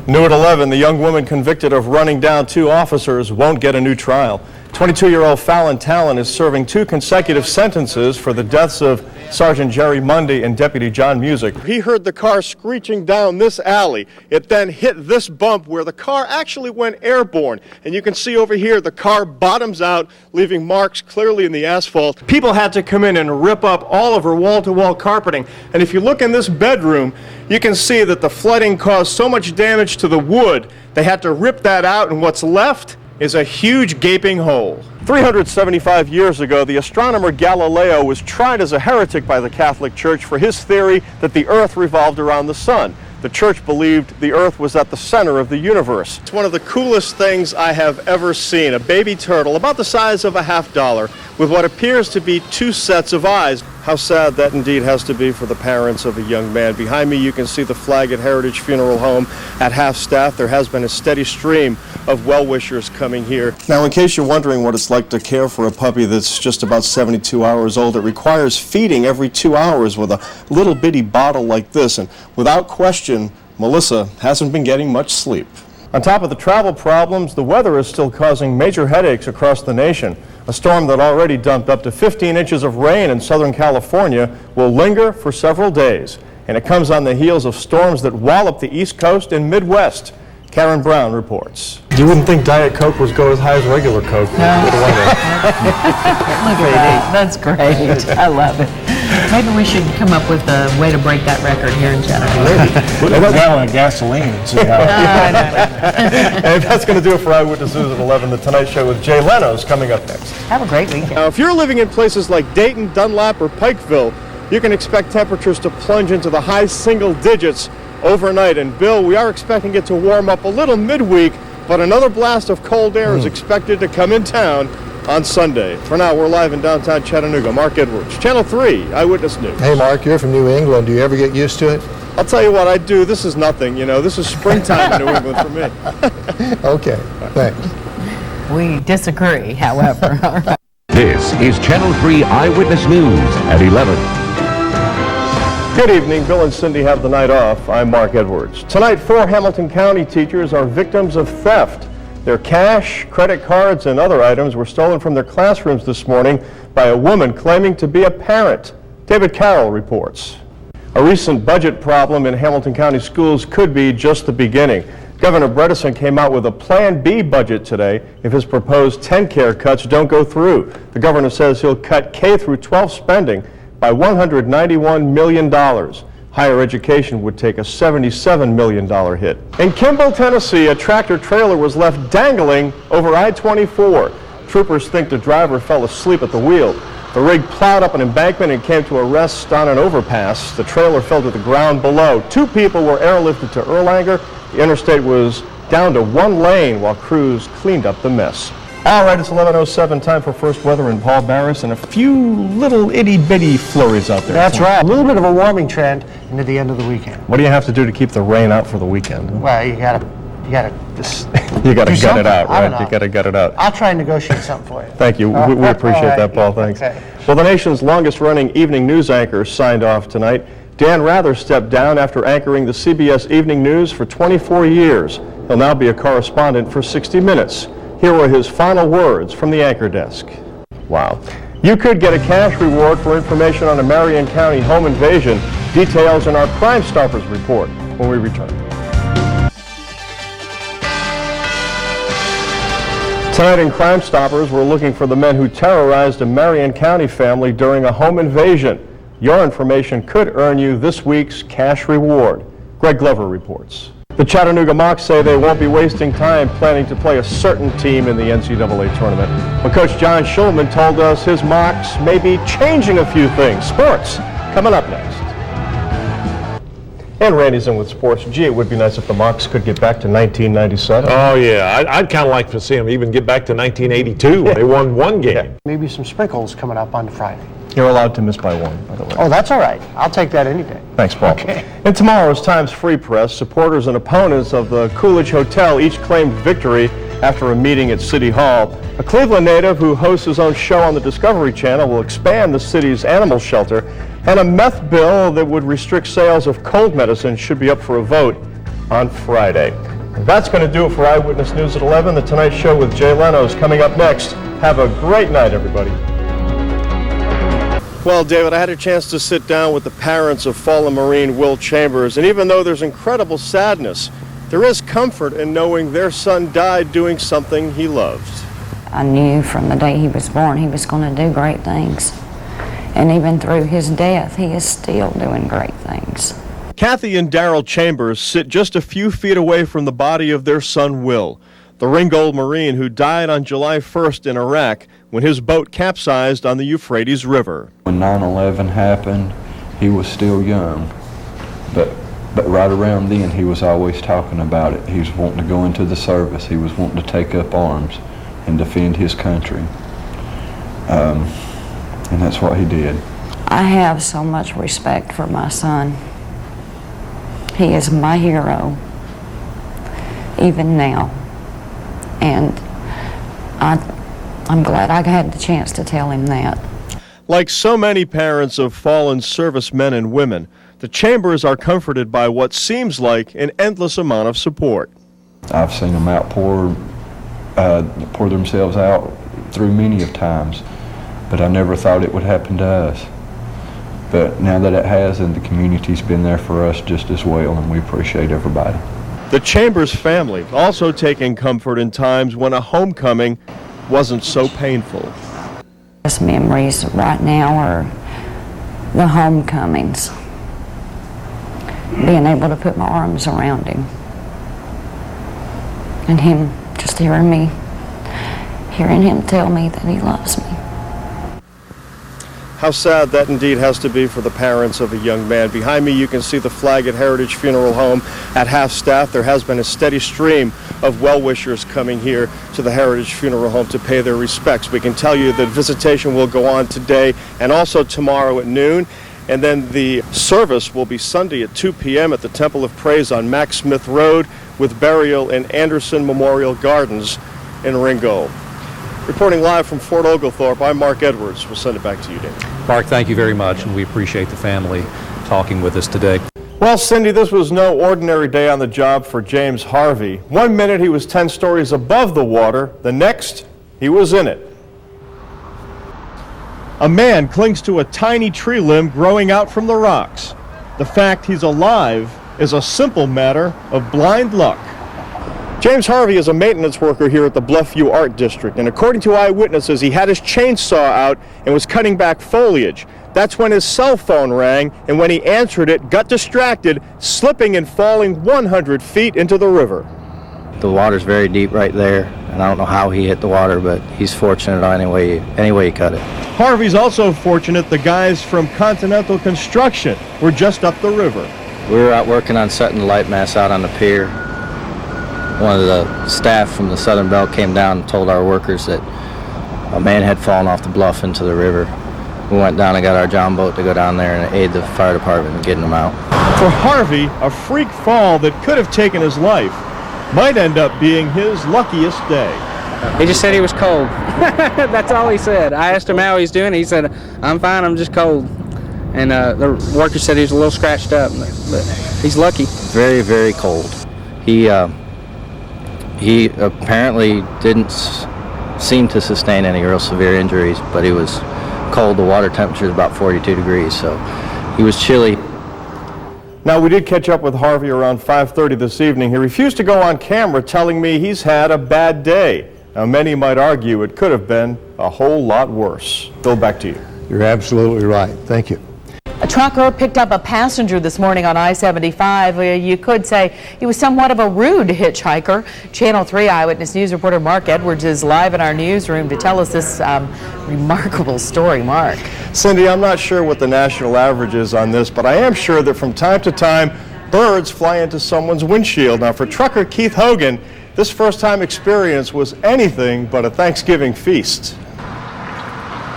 New at 11, the young woman convicted of running down two officers won't get a new trial. 22-year-old Fallon Talon is serving 2 consecutive sentences for the deaths of Sergeant Jerry Mundy and Deputy John Music. He heard the car screeching down this alley. It then hit this bump where the car actually went airborne. And you can see over here the car bottoms out, leaving marks clearly in the asphalt. People had to come in and rip up all of her wall-to-wall carpeting. And if you look in this bedroom, you can see that the flooding caused so much damage to the wood, they had to rip that out, and what's left is a huge gaping hole. 375 years ago, the astronomer Galileo was tried as a heretic by the Catholic Church for his theory that the Earth revolved around the sun. The church believed the Earth was at the center of the universe. It's one of the coolest things I have ever seen. A baby turtle about the size of a $50 with what appears to be 2 sets of eyes. How sad that indeed has to be for the parents of a young man. Behind me you can see the flag at Heritage Funeral Home at half-staff. There has been a steady stream of well-wishers coming here. Now, in case you're wondering what it's like to care for a puppy that's just about 72 hours old, it requires feeding every 2 hours with a little bitty bottle like this, and without question, Melissa hasn't been getting much sleep. On top of the travel problems, the weather is still causing major headaches across the nation. A storm that already dumped up to 15 inches of rain in Southern California will linger for several days, and it comes on the heels of storms that wallop the East Coast and Midwest. Karen Brown reports. You wouldn't think Diet Coke was go as high as regular Coke. No. Look at that. That's great. I love it. Maybe we should come up with a way to break that record here in Chattanooga. Put a gallon of gasoline and see how. And that's going to do it for Eyewitness News at 11. The Tonight Show with Jay Leno is coming up next. Have a great weekend. Now, if you're living in places like Dayton, Dunlap, or Pikeville, you can expect temperatures to plunge into the high single digits overnight. And Bill, we are expecting it to warm up a little midweek, but another blast of cold air is expected to come in town on Sunday. For now, we're live in downtown Chattanooga. Mark Edwards, Channel 3, Eyewitness News. Hey, Mark, you're from New England. Do you ever get used to it? I'll tell you what I do. This is nothing. You know, this is springtime in New England for me. Okay, thanks. We disagree, however. All right. This is Channel 3 Eyewitness News at 11. Good evening. Bill and Cindy have the night off. I'm Mark Edwards. Tonight, 4 Hamilton County teachers are victims of theft. Their cash, credit cards, and other items were stolen from their classrooms this morning by a woman claiming to be a parent. David Carroll reports. A recent budget problem in Hamilton County schools could be just the beginning. Governor Bredesen came out with a Plan B budget today if his proposed TennCare cuts don't go through. The governor says he'll cut K through 12 spending by $191 million. Higher education would take a $77 million hit. In Kimball, Tennessee, a tractor trailer was left dangling over I-24. Troopers think the driver fell asleep at the wheel. The rig plowed up an embankment and came to a rest on an overpass. The trailer fell to the ground below. 2 people were airlifted to Erlanger. The interstate was down to 1 lane while crews cleaned up the mess. All right, it's 11:07, time for first weather in Paul Barris, and a few little itty-bitty flurries out there. That's right. A little bit of a warming trend into the end of the weekend. What do you have to do to keep the rain out for the weekend? Well, you gotta just You got to do gut it something. out, I don't right? know. You got to gut it out. I'll try and negotiate something for you. Thank you. We appreciate all right. that, Paul. Thanks. Okay. Well, the nation's longest-running evening news anchor signed off tonight. Dan Rather stepped down after anchoring the CBS Evening News for 24 years. He'll now be a correspondent for 60 Minutes. Here were his final words from the anchor desk. Wow. You could get a cash reward for information on a Marion County home invasion. Details in our Crime Stoppers report when we return. Tonight in Crime Stoppers, we're looking for the men who terrorized a Marion County family during a home invasion. Your information could earn you this week's cash reward. Greg Glover reports. The Chattanooga Mocs say they won't be wasting time planning to play a certain team in the NCAA tournament. But Coach John Schulman told us his Mocs may be changing a few things. Sports, coming up next. And Randy's in with sports. Gee, it would be nice if the Mocs could get back to 1997. Oh, yeah. I'd kind of like to see them even get back to 1982 when they won 1 game. Yeah. Maybe some sprinkles coming up on Friday. You're allowed to miss by 1, by the way. Oh, that's all right. I'll take that any day. Thanks, Paul. Okay. In tomorrow's Times Free Press, supporters and opponents of the Coolidge Hotel each claimed victory after a meeting at City Hall. A Cleveland native who hosts his own show on the Discovery Channel will expand the city's animal shelter, and a meth bill that would restrict sales of cold medicine should be up for a vote. on Friday. That's going to do it for Eyewitness News at 11. The Tonight Show with Jay Leno is coming up next. Have a great night, everybody. Well, David, I had a chance to sit down with the parents of fallen Marine Will Chambers, and even though there's incredible sadness, there is comfort in knowing their son died doing something he loved. I knew from the day he was born he was going to do great things. And even through his death, he is still doing great things. Kathy and Darrell Chambers sit just a few feet away from the body of their son Will, the Ringgold Marine who died on July 1st in Iraq when his boat capsized on the Euphrates River. When 9/11 happened, he was still young, but right around then he was always talking about it. He was wanting to go into the service. He was wanting to take up arms and defend his country. And that's what he did. I have so much respect for my son. He is my hero, even now. And I'm glad I had the chance to tell him that. Like so many parents of fallen servicemen and women, the Chambers are comforted by what seems like an endless amount of support. I've seen them pour themselves out through many of times, but I never thought it would happen to us. But now that it has, and the community's been there for us just as well, and we appreciate everybody. The Chambers family also taking comfort in times when a homecoming wasn't so painful. His memories right now are the homecomings. Being able to put my arms around him. And him just hearing him tell me that he loves me. How sad that indeed has to be for the parents of a young man. Behind me you can see the flag at Heritage Funeral Home at half-staff. There has been a steady stream of well-wishers coming here to the Heritage Funeral Home to pay their respects. We can tell you that visitation will go on today and also tomorrow at noon. And then the service will be Sunday at 2 p.m. at the Temple of Praise on Max Smith Road with burial in Anderson Memorial Gardens in Ringgold. Reporting live from Fort Oglethorpe, I'm Mark Edwards. We'll send it back to you, Dave. Mark, thank you very much, and we appreciate the family talking with us today. Well, Cindy, this was no ordinary day on the job for James Harvey. 1 minute he was 10 stories above the water, the next he was in it. A man clings to a tiny tree limb growing out from the rocks. The fact he's alive is a simple matter of blind luck. James Harvey is a maintenance worker here at the Bluffview Art District, and according to eyewitnesses, he had his chainsaw out and was cutting back foliage. That's when his cell phone rang, and when he answered it, got distracted, slipping and falling 100 feet into the river. The water's very deep right there, and I don't know how he hit the water, but he's fortunate any way he cut it. Harvey's also fortunate the guys from Continental Construction were just up the river. We were out working on setting the light mast out on the pier. One of the staff from the Southern Belt came down and told our workers that a man had fallen off the bluff into the river. We went down and got our John boat to go down there and aid the fire department in getting him out. For Harvey, a freak fall that could have taken his life might end up being his luckiest day. He just said he was cold. That's all he said. I asked him how he's doing. He said, "I'm fine, I'm just cold." And the worker said he was a little scratched up, but he's lucky. Very, very cold. He apparently didn't seem to sustain any real severe injuries, but he was cold. The water temperature is about 42 degrees, so he was chilly. Now, we did catch up with Harvey around 5:30 this evening. He refused to go on camera, telling me he's had a bad day. Now, many might argue it could have been a whole lot worse. Bill, back to you. You're absolutely right. Thank you. A trucker picked up a passenger this morning on I-75. You could say he was somewhat of a rude hitchhiker. Channel 3 Eyewitness News reporter Mark Edwards is live in our newsroom to tell us this remarkable story. Mark. Cindy, I'm not sure what the national average is on this, but I am sure that from time to time, birds fly into someone's windshield. Now, for trucker Keith Hogan, this first-time experience was anything but a Thanksgiving feast.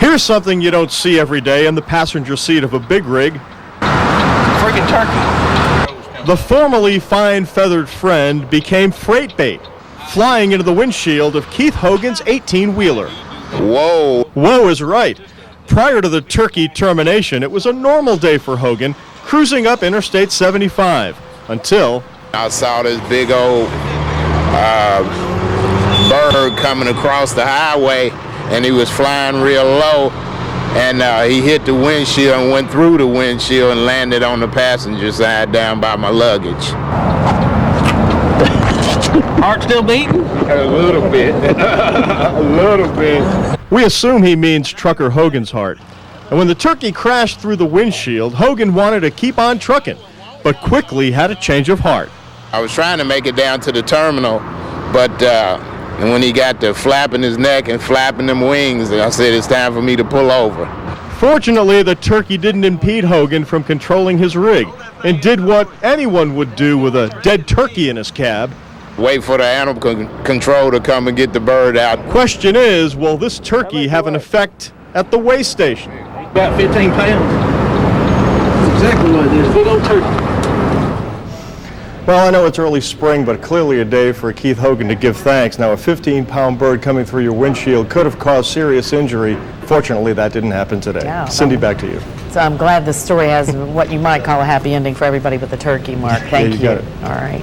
Here's something you don't see every day in the passenger seat of a big rig. Freaking turkey. The formerly fine feathered friend became freight bait, flying into the windshield of Keith Hogan's 18-wheeler. Whoa. Whoa is right. Prior to the turkey termination, it was a normal day for Hogan, cruising up Interstate 75, until I saw this big old bird coming across the highway, and he was flying real low, and he hit the windshield and went through the windshield and landed on the passenger side down by my luggage. Heart still beating? A little bit. A little bit. We assume he means Trucker Hogan's heart. And when the turkey crashed through the windshield, Hogan wanted to keep on trucking, but quickly had a change of heart. I was trying to make it down to the terminal, but and when he got to flapping his neck and flapping them wings, I said it's time for me to pull over. Fortunately, the turkey didn't impede Hogan from controlling his rig and did what anyone would do with a dead turkey in his cab. Wait for the animal control to come and get the bird out. Question is, will this turkey have an effect at the weigh station? About 15 pounds. That's exactly what it is. Big old turkey. Well, I know it's early spring, but clearly a day for Keith Hogan to give thanks. Now, a 15-pound bird coming through your windshield could have caused serious injury. Fortunately, that didn't happen today. Yeah, Cindy, back to you. So I'm glad this story has what you might call a happy ending for everybody but the turkey, Mark. Thank you got it. All right.